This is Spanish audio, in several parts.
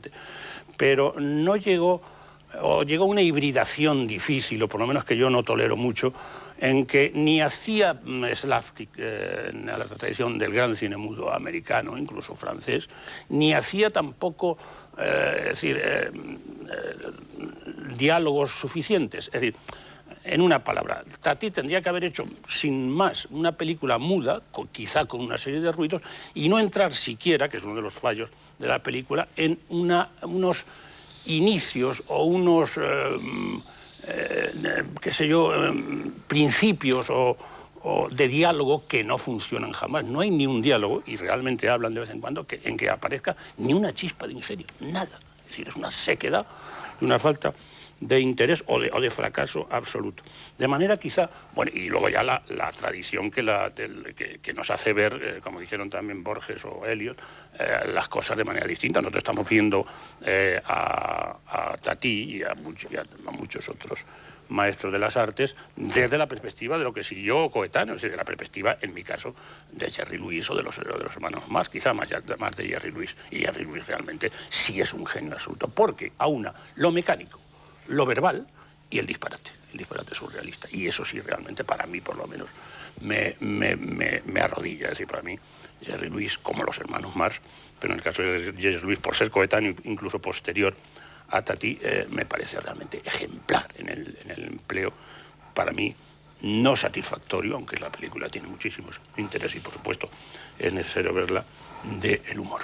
evidentemente. Pero no llegó, o llegó una hibridación difícil, o por lo menos que yo no tolero mucho, en que ni hacía slapstick en la tradición del gran cine mudo americano, incluso francés, ni hacía tampoco diálogos suficientes. Es decir, en una palabra, Tati tendría que haber hecho, sin más, una película muda, quizá con una serie de ruidos, y no entrar siquiera, que es uno de los fallos de la película, en unos inicios o unos, qué sé yo, principios o de diálogo que no funcionan jamás. No hay ni un diálogo, y realmente hablan de vez en cuando, en que aparezca ni una chispa de ingenio, nada. Es decir, es una sequedad y una falta de interés o de fracaso absoluto. De manera quizá, bueno, y luego ya la tradición que nos hace ver, como dijeron también Borges o Eliot, las cosas de manera distinta. Nosotros estamos viendo a Tati y a muchos otros maestros de las artes desde la perspectiva de lo que siguió coetáneo, es decir, de la perspectiva, en mi caso, de Jerry Lewis o de los hermanos Marx, quizá más de Jerry Lewis. Y Jerry Lewis realmente sí es un genio absoluto, porque aúna lo mecánico, lo verbal y el disparate surrealista. Y eso sí, realmente, para mí, por lo menos, me arrodilla. Es decir, para mí, Jerry Lewis, como los hermanos Marx, pero en el caso de Jerry Lewis, por ser coetáneo, incluso posterior a Tati, me parece realmente ejemplar en el empleo, para mí, no satisfactorio, aunque la película tiene muchísimos intereses y, por supuesto, es necesario verla, del humor.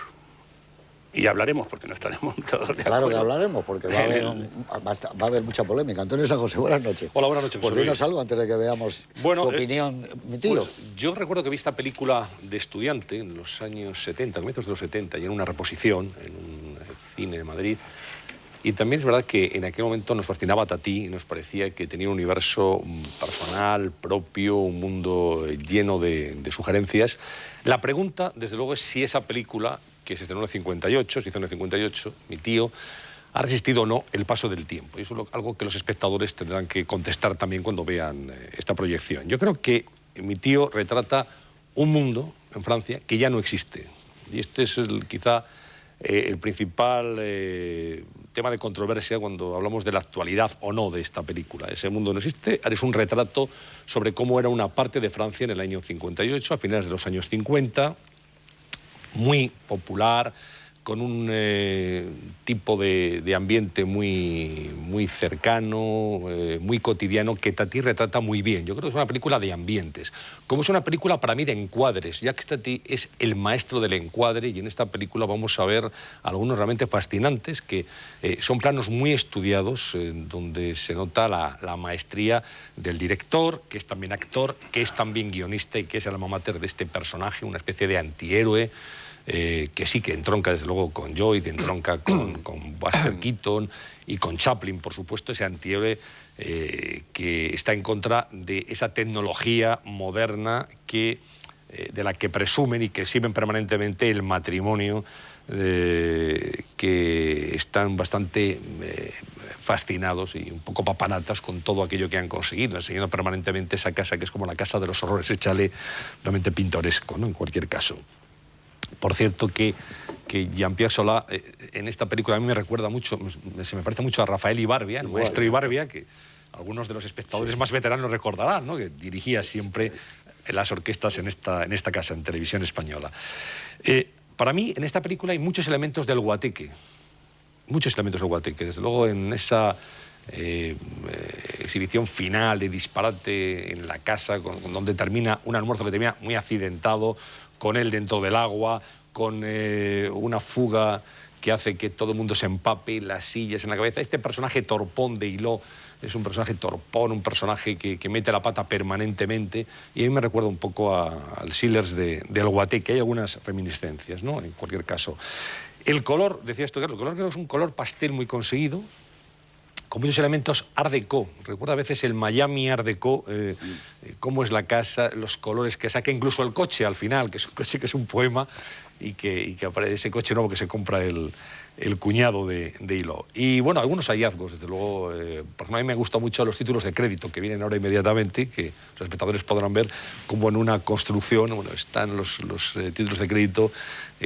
Y hablaremos, porque no estaremos todos de acuerdo. Claro que hablaremos, porque va a haber mucha polémica. Antonio San José, buenas noches. Hola, buenas noches. Pues dinos algo antes de que veamos tu opinión, mi tío. Pues yo recuerdo que vi esta película de estudiante en los años 70, comienzos de los 70, y en una reposición en un cine de Madrid. Y también es verdad que en aquel momento nos fascinaba Tati y nos parecía que tenía un universo personal, propio, un mundo lleno de sugerencias. La pregunta, desde luego, es si esa película, que se estrenó en el 58, se hizo en el 58, mi tío, ha resistido o no el paso del tiempo. Y eso es algo que los espectadores tendrán que contestar también cuando vean esta proyección. Yo creo que mi tío retrata un mundo en Francia que ya no existe. Y este es quizá el principal tema de controversia cuando hablamos de la actualidad o no de esta película. Ese mundo no existe. Es un retrato sobre cómo era una parte de Francia en el año 58, a finales de los años 50, muy popular, con un tipo de ambiente muy cercano, muy cotidiano, que Tati retrata muy bien. Yo creo que es una película de ambientes. Como es una película para mí de encuadres, ya que Tati es el maestro del encuadre, y en esta película vamos a ver algunos realmente fascinantes, que son planos muy estudiados, donde se nota la maestría del director, que es también actor, que es también guionista y que es el alma mater de este personaje, una especie de antihéroe, que sí que entronca desde luego con Lloyd, entronca con Buster Keaton y con Chaplin, por supuesto, ese antihéroe que está en contra de esa tecnología moderna de la que presumen y que exhiben permanentemente el matrimonio, que están bastante fascinados y un poco papanatas con todo aquello que han conseguido, enseñando permanentemente esa casa que es como la casa de los horrores, ese chalet realmente pintoresco, ¿no? En cualquier caso. Por cierto que Jean-Pierre Solá en esta película a mí me recuerda mucho, se me parece mucho a Rafael Ibarbia, el maestro Ibarbia, que algunos de los espectadores más veteranos recordarán, ¿no? Que dirigía siempre las orquestas en esta casa, en Televisión Española. Para mí, en esta película hay muchos elementos del guateque, desde luego en esa exhibición final de disparate en la casa, donde termina un almuerzo que termina muy accidentado, con él dentro del agua, con una fuga que hace que todo el mundo se empape, las sillas en la cabeza. Este personaje torpón de Hiló es un personaje torpón, un personaje que mete la pata permanentemente, y a mí me recuerda un poco al Sillers del Guateque. Hay algunas reminiscencias, ¿no? En cualquier caso. El color, decía esto, el color es un color pastel muy conseguido, con muchos elementos Art Deco. Recuerda a veces el Miami Art Deco, cómo es la casa, los colores que saca, incluso el coche al final, que es un coche que es un poema, y que aparece ese coche nuevo que se compra el el cuñado de Hilo. Y bueno, algunos hallazgos, desde luego. Por ejemplo, a mí me gustan mucho los títulos de crédito que vienen ahora inmediatamente, que los espectadores podrán ver como en una construcción, bueno, están los títulos de crédito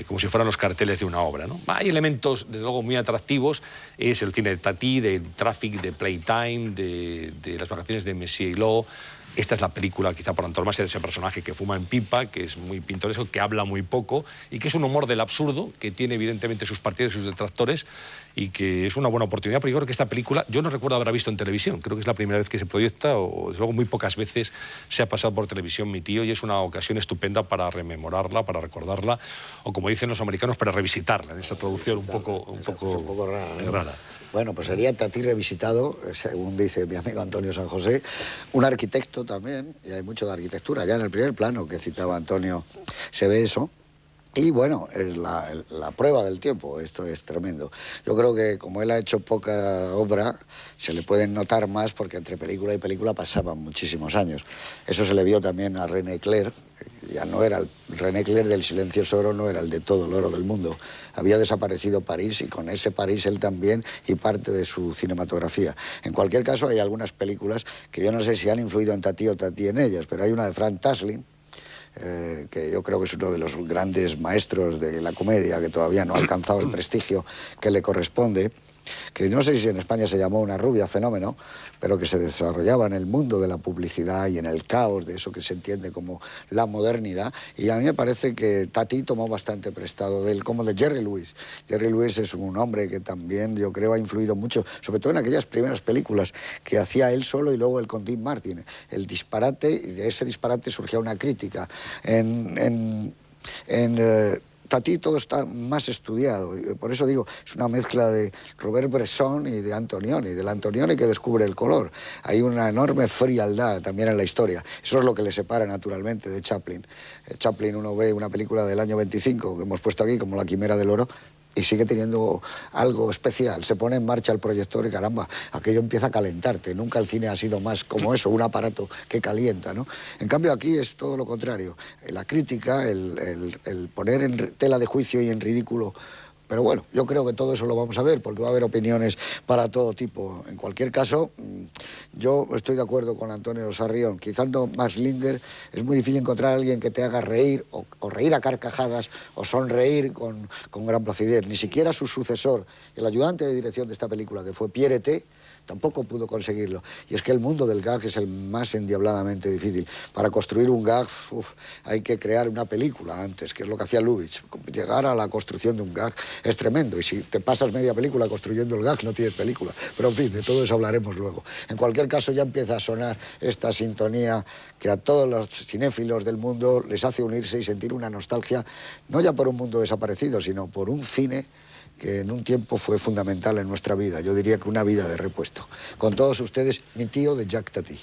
como si fueran los carteles de una obra, ¿no? Hay elementos, desde luego, muy atractivos. Es el cine de Tati, de Traffic, de Playtime, de las vacaciones de Monsieur Hulot. Esta es la película, quizá por antonomasia, de ese personaje que fuma en pipa, que es muy pintoresco, que habla muy poco y que es un humor del absurdo, que tiene evidentemente sus partidarios y sus detractores, y que es una buena oportunidad, porque yo creo que esta película, yo no recuerdo haberla visto en televisión, creo que es la primera vez que se proyecta, o desde luego muy pocas veces se ha pasado por televisión mi tío, y es una ocasión estupenda para rememorarla, para recordarla, o como dicen los americanos, para revisitarla, en esa traducción un poco rara. Bueno, pues sería Tati revisitado, según dice mi amigo Antonio San José, un arquitecto también, y hay mucho de arquitectura, ya en el primer plano que citaba Antonio se ve eso. Y bueno, es la prueba del tiempo, esto es tremendo. Yo creo que como él ha hecho poca obra, se le pueden notar más porque entre película y película pasaban muchísimos años. Eso se le vio también a René Clair, ya no era el René Clair del Silencioso Oro, no era el de todo el oro del mundo. Había desaparecido París y con ese París él también y parte de su cinematografía. En cualquier caso, hay algunas películas que yo no sé si han influido en Tati o Tati en ellas, pero hay una de Frank Tasling, que yo creo que es uno de los grandes maestros de la comedia, que todavía no ha alcanzado el prestigio que le corresponde, que no sé si en España se llamó Una rubia fenómeno, pero que se desarrollaba en el mundo de la publicidad y en el caos de eso que se entiende como la modernidad, y a mí me parece que Tati tomó bastante prestado de él, como de Jerry Lewis. Jerry Lewis es un hombre que también yo creo ha influido mucho, sobre todo en aquellas primeras películas que hacía él solo y luego él con Dean Martin. El disparate, y de ese disparate surgía una crítica. Tati todo está más estudiado, por eso digo, es una mezcla de Robert Bresson y de Antonioni, del Antonioni que descubre el color. Hay una enorme frialdad también en la historia. Eso es lo que le separa naturalmente de Chaplin. Chaplin, uno ve una película del año 25 que hemos puesto aquí como La Quimera del Oro, y sigue teniendo algo especial. Se pone en marcha el proyector y caramba, aquello empieza a calentarte. Nunca el cine ha sido más como eso, un aparato que calienta, ¿no? En cambio aquí es todo lo contrario. La crítica, el poner en tela de juicio y en ridículo. Pero bueno, yo creo que todo eso lo vamos a ver, porque va a haber opiniones para todo tipo. En cualquier caso, yo estoy de acuerdo con Antonio Sarrión. Quizás no más Linder, es muy difícil encontrar a alguien que te haga reír, o reír a carcajadas, o sonreír con gran placidez. Ni siquiera su sucesor, el ayudante de dirección de esta película, que fue Pierre T., tampoco pudo conseguirlo. Y es que el mundo del gag es el más endiabladamente difícil. Para construir un gag, hay que crear una película antes, que es lo que hacía Lubitsch. Llegar a la construcción de un gag es tremendo. Y si te pasas media película construyendo el gag, no tienes película. Pero en fin, de todo eso hablaremos luego. En cualquier caso, ya empieza a sonar esta sintonía que a todos los cinéfilos del mundo les hace unirse y sentir una nostalgia, no ya por un mundo desaparecido, sino por un cine que en un tiempo fue fundamental en nuestra vida. Yo diría que una vida de repuesto. Con todos ustedes, mi tío de Jacques Tati.